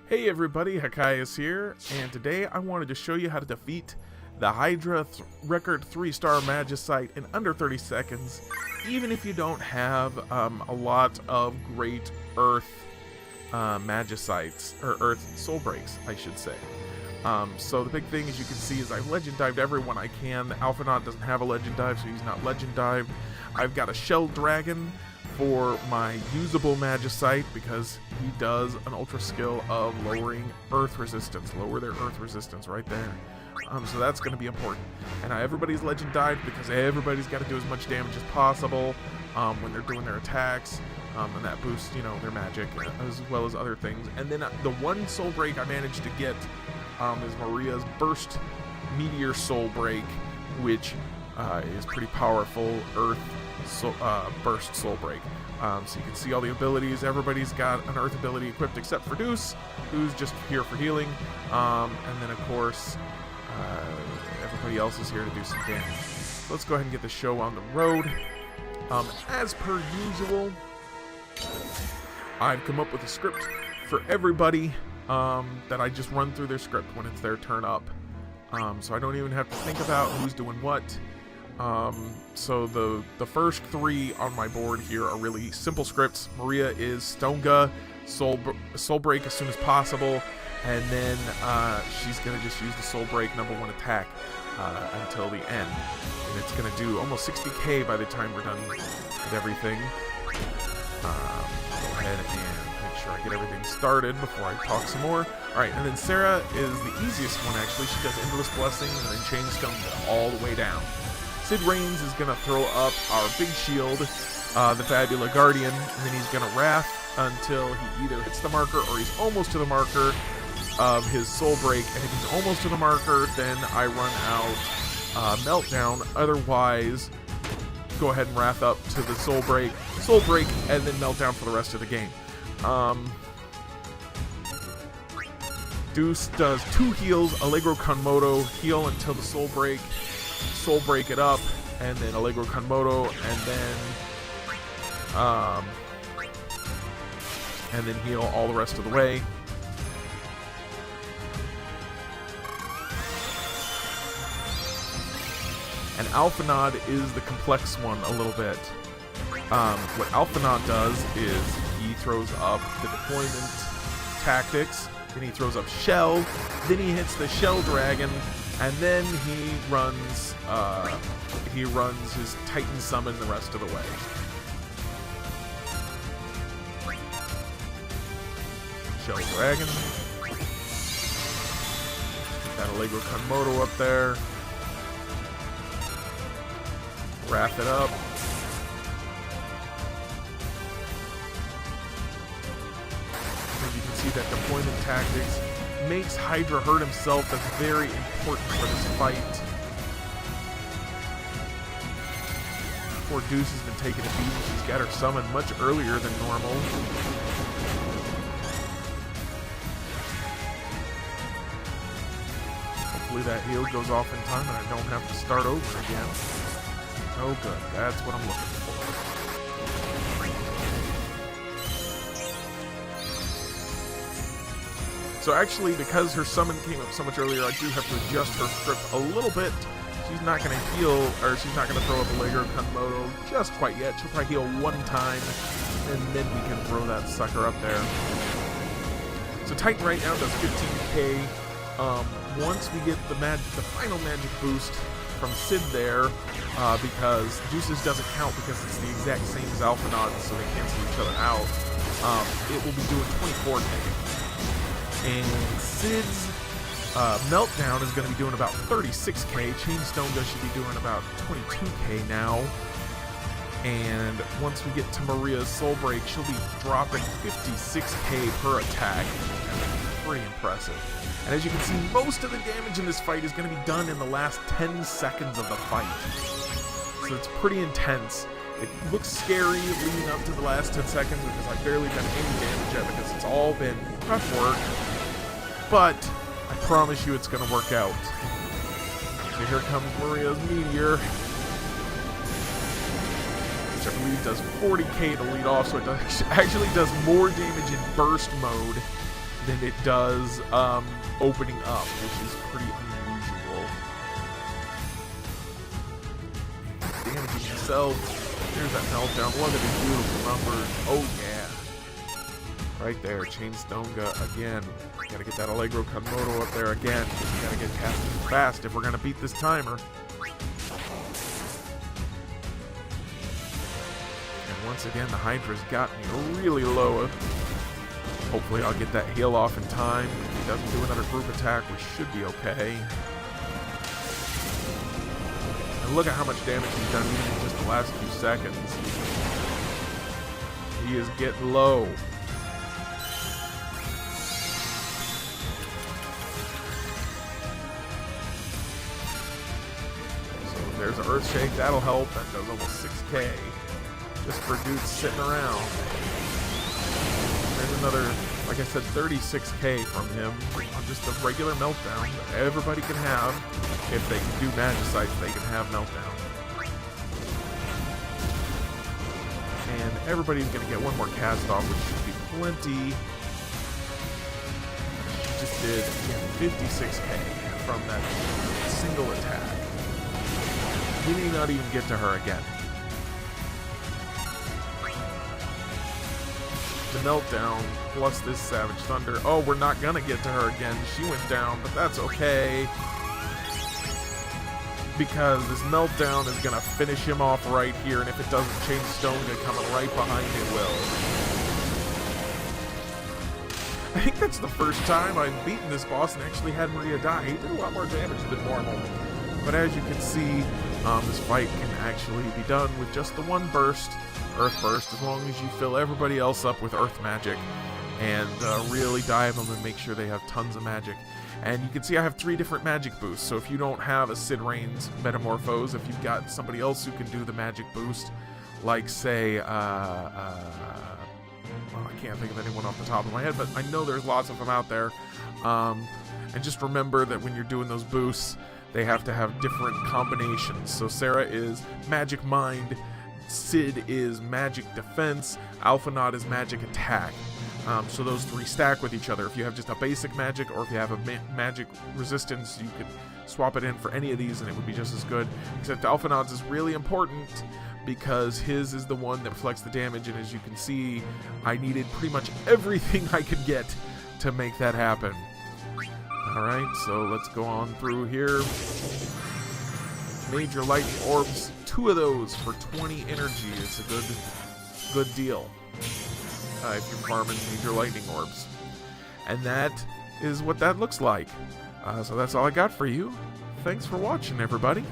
Hey everybody, Hakaius here, and today I wanted to show you how to defeat the Hydra record 3-star Magicite in under 30 seconds, even if you don't have a lot of great Earth Magicites, or Earth Soul Breaks, I should say. So the big thing, as you can see, is I've Legend Dived everyone I can. The Alphanaut doesn't have a Legend Dive, so he's not Legend Dived. I've got a Shell Dragon for my usable Magicite because he does an ultra skill of lowering Earth resistance, lower their Earth resistance right there. So that's going to be important. And everybody's Legend Dived because everybody's got to do as much damage as possible when they're doing their attacks, and that boosts, you know, their magic as well as other things. And then the one Soul Break I managed to get is Maria's Burst Meteor Soul Break, which is pretty powerful Earth Burst Soul Break. So you can see all the abilities. Everybody's got an Earth ability equipped except for Deuce, who's just here for healing. And then, of course, everybody else is here to do some damage. So let's go ahead and get the show on the road. As per usual, I've come up with a script for everybody that I just run through their script when it's their turn up. So I don't even have to think about who's doing what. So the first three on my board here are really simple scripts. Maria is Stonga, Soul Break as soon as possible, and then she's gonna just use the Soul Break #1 attack until the end, and it's gonna do almost 60k by the time we're done with everything. Go ahead and make sure I get everything started before I talk some more. Alright, and then Sarah is the easiest one actually. She does Endless Blessing and then Chain Stonga all the way down. Sid Reigns is going to throw up our big shield, the Fabula Guardian, and then he's going to Wrath until he either hits the marker or he's almost to the marker of his Soul Break, and if he's almost to the marker, then I run out Meltdown. Otherwise, go ahead and Wrath up to the Soul Break, and then Meltdown for the rest of the game. Deuce does 2 heals, Allegro Kanmoto, heal until the Soul Break it up, and then Allegro Kanmoto, and then heal all the rest of the way. And Alphanaut is the complex one a little bit. What Alphanaut does is he throws up the deployment tactics, then he throws up Shell, then he hits the Shell Dragon, and then he runs his Titan Summon the rest of the way. Shell Dragon. Get that Allegro Kanmoto up there. Wrap it up. And you can see that deployment tactics makes Hydra hurt himself. That's very important for this fight. Poor Deuce has been taking a beating. She's got her summon much earlier than normal. Hopefully that heal goes off in time and I don't have to start over again. Oh good, that's what I'm looking for. So actually, because her summon came up so much earlier, I do have to adjust her script a little bit. She's not going to heal, or she's not going to throw up Allegro Kanmoto just quite yet. She'll probably heal one time, and then we can throw that sucker up there. So Titan right now does 15k. Once we get the final magic boost from Sid there, because Deuce's doesn't count because it's the exact same as Alphanaut, so they cancel each other out, it will be doing 24k. And Sid's Meltdown is going to be doing about 36k. Chain Stonga should be doing about 22k now. And once we get to Maria's Soul Break, she'll be dropping 56k per attack. That's pretty impressive. And as you can see, most of the damage in this fight is going to be done in the last 10 seconds of the fight. So it's pretty intense. It looks scary leading up to the last 10 seconds because I've barely done any damage yet because it's all been prep work. But I promise you it's going to work out. So here comes Maria's Meteor, which I believe does 40k to lead off, so it actually does more damage in burst mode than it does opening up, which is pretty unusual. Damaging himself. There's that meltdown. Look at the beautiful numbers. Oh yeah. Right there. Chain Stonga again. Gotta get that Allegro Komodo up there again. We gotta get casted fast if we're gonna beat this timer. And once again, the Hydra's got me really low. Hopefully I'll get that heal off in time. If he doesn't do another group attack, we should be okay. And look at how much damage he's done even in just the last few seconds. He is getting low. So there's an Earthshake, that'll help. That does almost 6k. Just for dudes sitting around. There's another, like I said, 36k from him on just a regular meltdown that everybody can have. If they can do Magicite, they can have meltdown. And everybody's going to get one more cast off, which should be plenty. She just did 56k from that single attack. He did not even get to her again. The meltdown plus this Savage Thunder. Oh, we're not gonna get to her again. She went down, but that's okay. Because this meltdown is gonna finish him off right here, and if it doesn't, Chain Stonga coming right behind it will. I think that's the first time I've beaten this boss and actually had Maria die. He did a lot more damage than normal. But as you can see, this fight can actually be done with just the one burst. Earth Burst, as long as you fill everybody else up with Earth Magic and really dive them and make sure they have tons of magic. And you can see I have 3 different magic boosts, so if you don't have a Sid Reigns Metamorphose, if you've got somebody else who can do the magic boost, like say, well, I can't think of anyone off the top of my head, but I know there's lots of them out there. And just remember that when you're doing those boosts, they have to have different combinations. So Sarah is Magic Mind, Sid is Magic Defense, Alphanaut is Magic Attack. So those 3 stack with each other. If you have just a basic magic, or if you have a magic resistance, you could swap it in for any of these and it would be just as good. Except Alphanaut's is really important because his is the one that reflects the damage, and as you can see, I needed pretty much everything I could get to make that happen. Alright, so let's go on through here. Major Lightning Orbs, 2 of those for 20 energy is a good deal if you're farming Major Lightning Orbs. And that is what that looks like. So that's all I got for you. Thanks for watching, everybody.